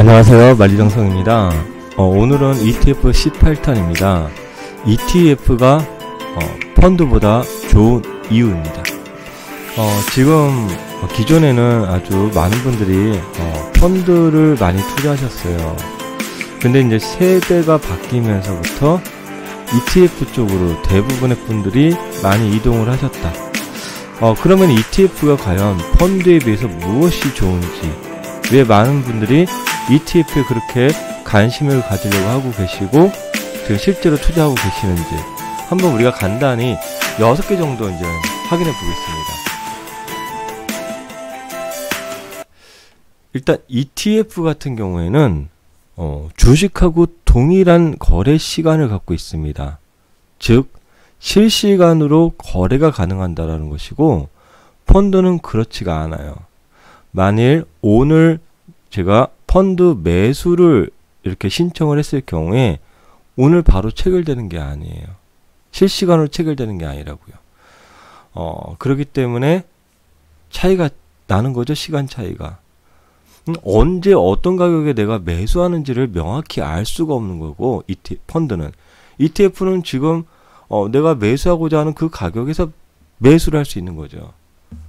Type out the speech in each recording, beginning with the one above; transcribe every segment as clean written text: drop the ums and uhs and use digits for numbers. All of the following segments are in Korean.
안녕하세요, 만리장성입니다. 오늘은 ETF 18탄입니다. ETF가 펀드보다 좋은 이유입니다. 지금 기존에는 아주 많은 분들이 펀드를 많이 투자하셨어요. 근데 이제 세대가 바뀌면서부터 ETF 쪽으로 대부분의 분들이 많이 이동을 하셨다. 그러면 ETF가 과연 펀드에 비해서 무엇이 좋은지, 왜 많은 분들이 ETF에 그렇게 관심을 가지려고 하고 계시고 지금 실제로 투자하고 계시는지 한번 우리가 간단히 6개 정도 이제 확인해 보겠습니다. 일단 ETF 같은 경우에는 주식하고 동일한 거래 시간을 갖고 있습니다. 즉 실시간으로 거래가 가능하다는 것이고, 펀드는 그렇지가 않아요. 만일 오늘 제가 펀드 매수를 이렇게 신청을 했을 경우에 오늘 바로 체결되는 게 아니에요. 실시간으로 체결되는 게 아니라고요. 그렇기 때문에 차이가 나는 거죠. 시간 차이가. 언제 어떤 가격에 내가 매수하는지를 명확히 알 수가 없는 거고, 펀드는. ETF는 지금 내가 매수하고자 하는 그 가격에서 매수를 할 수 있는 거죠.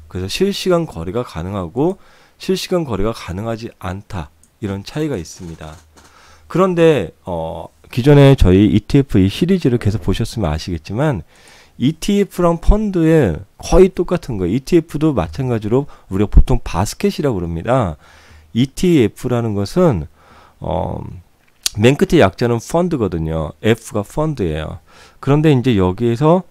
그래서 실시간 거래가 가능하고 실시간 거래가 가능하지 않다, 이런 차이가 있습니다. 그런데 기존에 저희 ETF 이 시리즈를 계속 보셨으면 아시겠지만 ETF랑 펀드에 거의 똑같은 거예요. ETF도 마찬가지로 우리가 보통 바스켓이라고 그럽니다. ETF라는 것은 맨 끝에 약자는 펀드거든요. F가 펀드예요. 그런데 이제 여기에서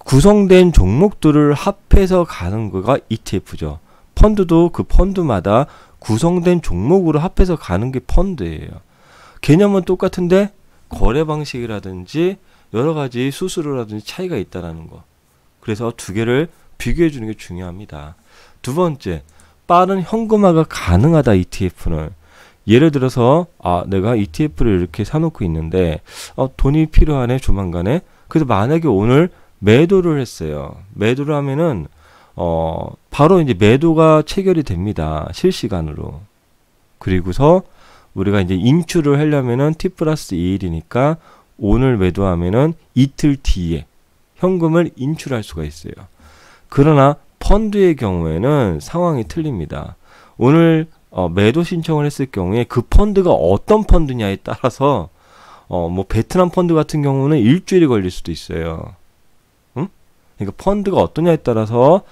구성된 종목들을 합해서 가는 거가 ETF죠. 펀드도 그 펀드마다 구성된 종목으로 합해서 가는 게 펀드예요. 개념은 똑같은데 거래 방식이라든지 여러 가지 수수료라든지 차이가 있다라는 거. 그래서 두 개를 비교해 주는 게 중요합니다. 두 번째, 빠른 현금화가 가능하다, ETF는. 예를 들어서 내가 ETF를 이렇게 사놓고 있는데 돈이 필요하네, 조만간에. 그래서 만약에 오늘 매도를 했어요. 매도를 하면은 바로 이제 매도가 체결이 됩니다. 실시간으로. 그리고서 우리가 이제 인출을 하려면은 T+2일이니까 오늘 매도하면은 이틀 뒤에 현금을 인출할 수가 있어요. 그러나 펀드의 경우에는 상황이 틀립니다. 오늘 매도 신청을 했을 경우에 그 펀드가 어떤 펀드냐에 따라서 뭐 베트남 펀드 같은 경우는 일주일이 걸릴 수도 있어요. 그러니까 펀드가 어떠냐에 따라서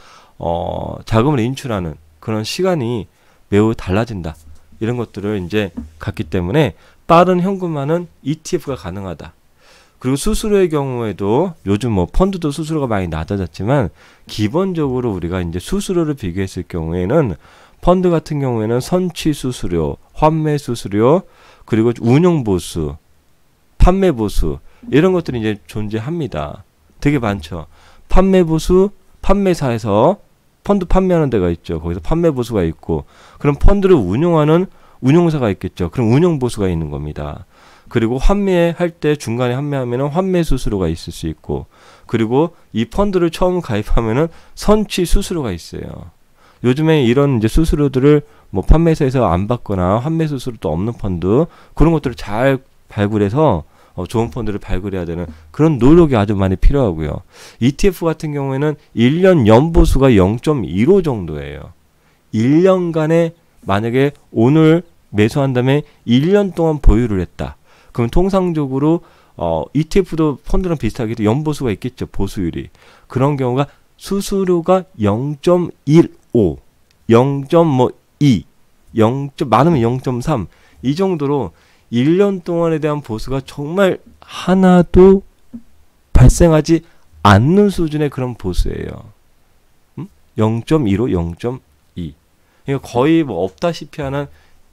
자금을 인출하는 그런 시간이 매우 달라진다. 이런 것들을 이제 갖기 때문에 빠른 현금화는 ETF가 가능하다. 그리고 수수료의 경우에도 요즘 뭐 펀드도 수수료가 많이 낮아졌지만 기본적으로 우리가 이제 수수료를 비교했을 경우에는 펀드 같은 경우에는 선취 수수료, 환매 수수료, 그리고 운용 보수, 판매 보수, 이런 것들이 이제 존재합니다. 되게 많죠. 판매 보수, 판매사에서 펀드 판매하는 데가 있죠. 거기서 판매 보수가 있고, 그럼 펀드를 운용하는 운용사가 있겠죠. 그럼 운용 보수가 있는 겁니다. 그리고 환매할 때 중간에 환매하면은 환매 수수료가 있을 수 있고, 그리고 이 펀드를 처음 가입하면은 선취 수수료가 있어요. 요즘에 이런 이제 수수료들을 뭐 판매사에서 안 받거나 환매 수수료도 없는 펀드, 그런 것들을 잘 발굴해서 좋은 펀드를 발굴해야 되는 그런 노력이 아주 많이 필요하고요. ETF 같은 경우에는 1년 연보수가 0.15 정도예요. 1년간에 만약에 오늘 매수한 다음에 1년 동안 보유를 했다. 그럼 통상적으로 ETF도 펀드랑 비슷하게 연보수가 있겠죠. 보수율이. 그런 경우가 수수료가 0.15, 0.2, 많으면 0.3 이 정도로 1년 동안에 대한 보수가 정말 하나도 발생하지 않는 수준의 그런 보수예요. 0.15, 0.2. 그러니까 거의 뭐 없다시피 하는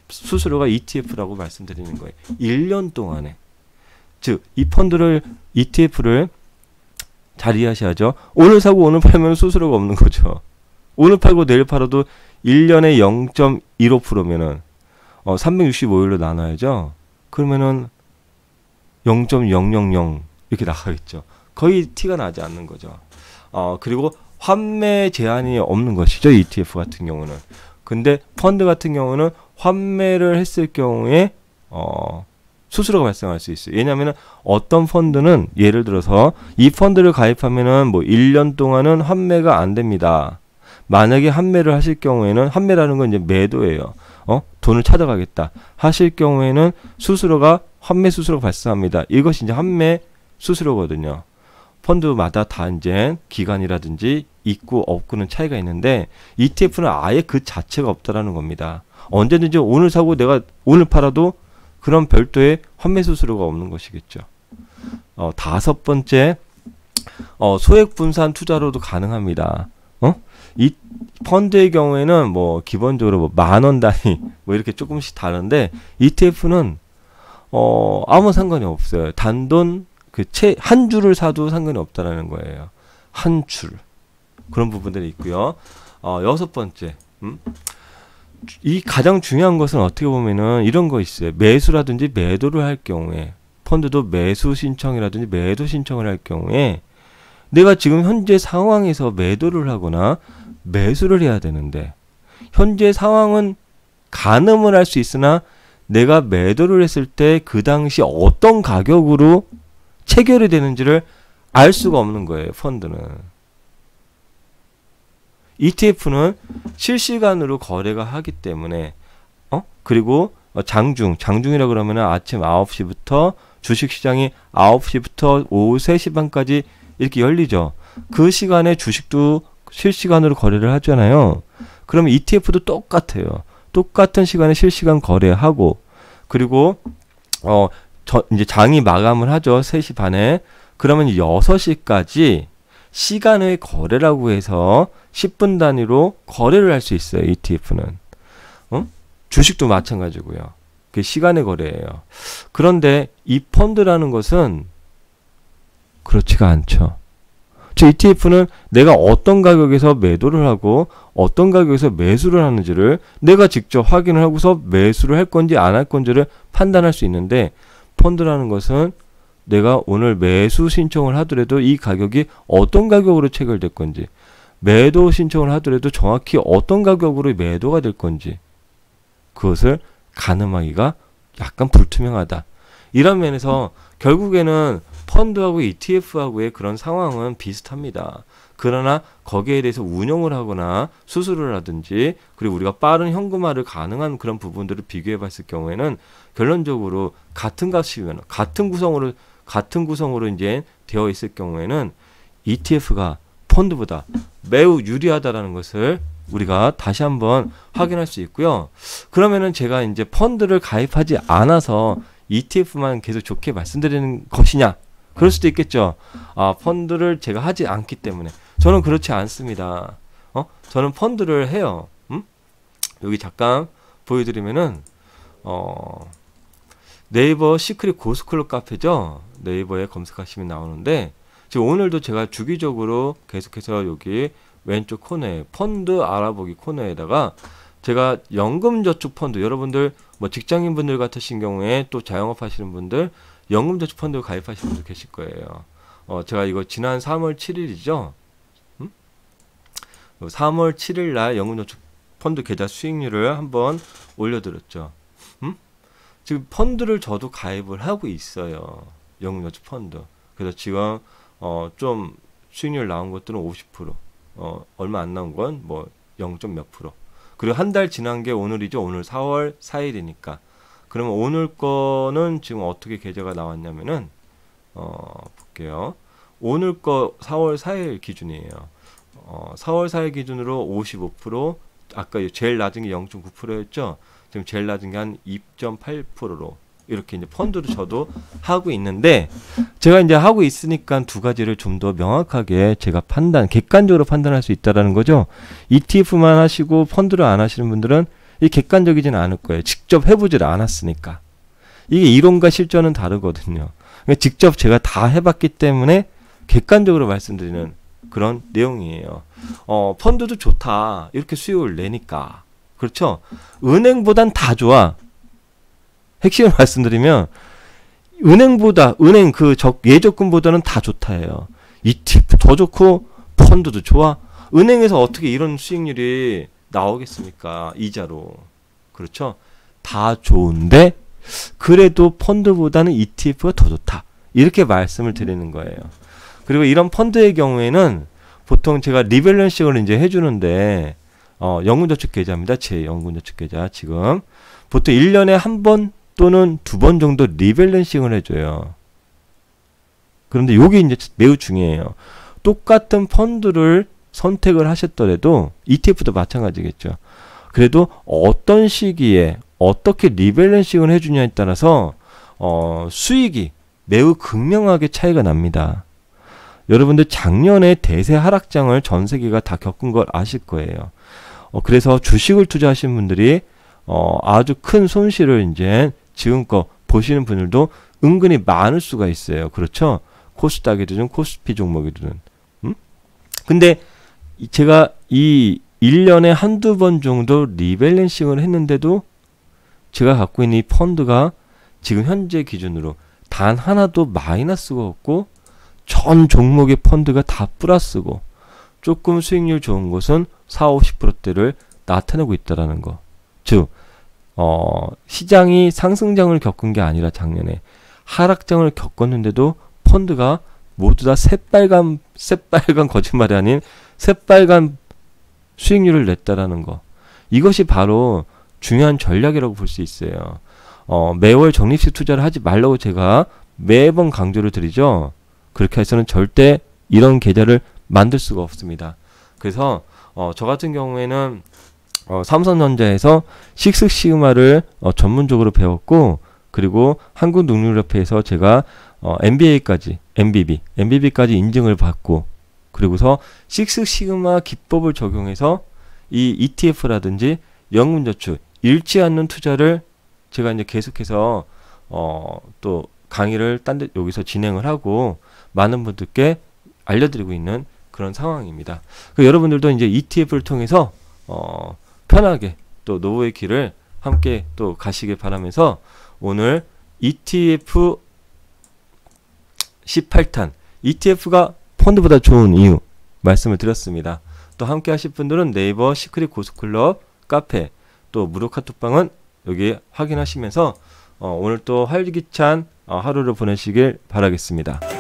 수수료가 ETF라고 말씀드리는 거예요. 1년 동안에. 즉, 이 펀드를, ETF를 잘 이해하셔야죠. 오늘 사고 오늘 팔면 수수료가 없는 거죠. 오늘 팔고 내일 팔아도 1년에 0.15%면은 365일로 나눠야죠. 그러면은 0.000 이렇게 나가겠죠. 거의 티가 나지 않는 거죠. 그리고 환매 제한이 없는 것이죠. ETF 같은 경우는. 근데 펀드 같은 경우는 환매를 했을 경우에 수수료가 발생할 수 있어요. 왜냐하면 어떤 펀드는 예를 들어서 이 펀드를 가입하면은 뭐 1년 동안은 환매가 안 됩니다. 만약에 환매를 하실 경우에는, 환매라는 건 이제 매도예요. 돈을 찾아가겠다 하실 경우에는 수수료가, 환매 수수료가 발생합니다. 이것이 이제 환매 수수료거든요. 펀드마다 다 이제 기간이라든지 있고 없고는 차이가 있는데 ETF는 아예 그 자체가 없다라는 겁니다. 언제든지 오늘 사고 내가 오늘 팔아도 그런 별도의 환매 수수료가 없는 것이겠죠. 다섯 번째, 소액 분산 투자로도 가능합니다. 이 펀드의 경우에는 뭐 기본적으로 뭐 10,000원 단위 뭐 이렇게 조금씩 다른데 ETF는 아무 상관이 없어요. 단돈 한 주를 사도 상관이 없다라는 거예요. 한 줄. 그런 부분들이 있고요. 여섯 번째, 이 가장 중요한 것은 어떻게 보면은 이런 거 있어요. 매수라든지 매도를 할 경우에, 펀드도 매수 신청이라든지 매도 신청을 할 경우에 내가 지금 현재 상황에서 매도를 하거나 매수를 해야 되는데, 현재 상황은 가늠을 할 수 있으나 내가 매도를 했을 때 그 당시 어떤 가격으로 체결이 되는지를 알 수가 없는 거예요. 펀드는. ETF는 실시간으로 거래가 하기 때문에, 그리고 장중이라 그러면 아침 9시부터 주식시장이 9시부터 오후 3시 반까지 이렇게 열리죠. 그 시간에 주식도 실시간으로 거래를 하잖아요. 그러면 ETF도 똑같아요. 똑같은 시간에 실시간 거래하고, 그리고 이제 장이 마감을 하죠. 3시 반에. 그러면 6시까지 시간의 거래라고 해서 10분 단위로 거래를 할 수 있어요. ETF는. 주식도 마찬가지고요. 그게 시간의 거래예요. 그런데 이 펀드라는 것은 그렇지가 않죠. 저 ETF는 내가 어떤 가격에서 매도를 하고 어떤 가격에서 매수를 하는지를 내가 직접 확인을 하고서 매수를 할 건지 안 할 건지를 판단할 수 있는데, 펀드라는 것은 내가 오늘 매수 신청을 하더라도 이 가격이 어떤 가격으로 체결될 건지, 매도 신청을 하더라도 정확히 어떤 가격으로 매도가 될 건지, 그것을 가늠하기가 약간 불투명하다. 이런 면에서 결국에는 펀드하고 ETF하고의 그런 상황은 비슷합니다. 그러나 거기에 대해서 운용을 하거나 수수료를 하든지, 그리고 우리가 빠른 현금화를 가능한 그런 부분들을 비교해 봤을 경우에는 결론적으로 같은 값이면 같은 구성으로 이제 되어 있을 경우에는 ETF가 펀드보다 매우 유리하다라는 것을 우리가 다시 한번 확인할 수 있고요. 그러면은 제가 이제 펀드를 가입하지 않아서 ETF만 계속 좋게 말씀드리는 것이냐? 그럴 수도 있겠죠. 펀드를 제가 하지 않기 때문에. 저는 그렇지 않습니다. 저는 펀드를 해요. 여기 잠깐 보여드리면은, 네이버 시크릿 고스클럽 카페죠. 네이버에 검색하시면 나오는데, 지금 오늘도 제가 주기적으로 계속해서 여기 왼쪽 코너에 펀드 알아보기 코너에다가 제가 연금저축 펀드, 여러분들 뭐 직장인분들 같으신 경우에 또 자영업 하시는 분들 연금저축 펀드 가입하시는 분들 계실 거예요. 제가 이거 지난 3월 7일이죠. 3월 7일 날 연금저축 펀드 계좌 수익률을 한번 올려드렸죠. 지금 펀드를 저도 가입을 하고 있어요. 연금저축 펀드. 그래서 지금 좀 수익률 나온 것들은 50%, 얼마 안 나온 건 뭐 0. 몇 %. 그리고 한 달 지난 게 오늘이죠. 오늘 4월 4일이니까. 그러면 오늘 거는 지금 어떻게 계좌가 나왔냐면은, 볼게요. 오늘 거 4월 4일 기준이에요. 4월 4일 기준으로 55%, 아까 제일 낮은 게 0.9%였죠. 지금 제일 낮은 게 한 2.8%로 이렇게 이제 펀드를 저도 하고 있는데, 제가 이제 하고 있으니까 두 가지를 좀 더 명확하게 제가 객관적으로 판단할 수 있다라는 거죠. ETF만 하시고 펀드를 안 하시는 분들은 이 객관적이지는 않을 거예요. 직접 해보질 않았으니까. 이게 이론과 실전은 다르거든요. 그러니까 직접 제가 다 해봤기 때문에 객관적으로 말씀드리는 그런 내용이에요. 펀드도 좋다. 이렇게 수익을 내니까. 그렇죠? 은행보단 다 좋아. 핵심을 말씀드리면 은행보다 예적금보다는 다 좋다예요. ETF 더 좋고 펀드도 좋아. 은행에서 어떻게 이런 수익률이 나오겠습니까? 이자로. 그렇죠? 다 좋은데 그래도 펀드보다는 ETF가 더 좋다. 이렇게 말씀을 드리는 거예요. 그리고 이런 펀드의 경우에는 보통 제가 리밸런싱을 이제 해주는데 연금저축계좌입니다. 제 연금저축계좌 지금 보통 1년에 한 번 또는 2번 정도 리밸런싱을 해줘요. 그런데 이게 이제 매우 중요해요. 똑같은 펀드를 선택을 하셨더라도 ETF도 마찬가지겠죠. 그래도 어떤 시기에 어떻게 리밸런싱을 해주냐에 따라서 수익이 매우 극명하게 차이가 납니다. 여러분들 작년에 대세 하락장을 전 세계가 다 겪은 걸 아실 거예요. 그래서 주식을 투자하신 분들이 아주 큰 손실을 이제 지금껏 보시는 분들도 은근히 많을 수가 있어요. 그렇죠? 코스닥이든 코스피 종목이든. 근데 제가 이 1년에 한두 번 정도 리밸런싱을 했는데도 제가 갖고 있는 이 펀드가 지금 현재 기준으로 단 하나도 마이너스가 없고 전 종목의 펀드가 다 플러스고 조금 수익률 좋은 곳은 40~50%대를 나타내고 있다라는 거. 즉 시장이 상승장을 겪은 게 아니라 작년에 하락장을 겪었는데도 펀드가 모두 다 새빨간 거짓말이 아닌 새빨간 수익률을 냈다라는 거. 이것이 바로 중요한 전략이라고 볼 수 있어요. 매월 적립식 투자를 하지 말라고 제가 매번 강조를 드리죠. 그렇게 해서는 절대 이런 계좌를 만들 수가 없습니다. 그래서 저 같은 경우에는 삼성전자에서 식스시그마를 전문적으로 배웠고, 그리고 한국능률협회에서 제가 MBB까지 인증을 받고, 그리고서 식스시그마 기법을 적용해서 이 ETF라든지 연금저축 잃지 않는 투자를 제가 이제 계속해서 또 강의를 딴 데 여기서 진행을 하고 많은 분들께 알려드리고 있는 그런 상황입니다. 여러분들도 이제 ETF를 통해서 편하게 또 노후의 길을 함께 또 가시길 바라면서 오늘 ETF 18탄 ETF가 펀드보다 좋은 이유 말씀을 드렸습니다. 또 함께 하실 분들은 네이버 시크릿 고수클럽 카페 또 무료 카톡방은 여기 확인하시면서 오늘 또 활기찬 하루를 보내시길 바라겠습니다.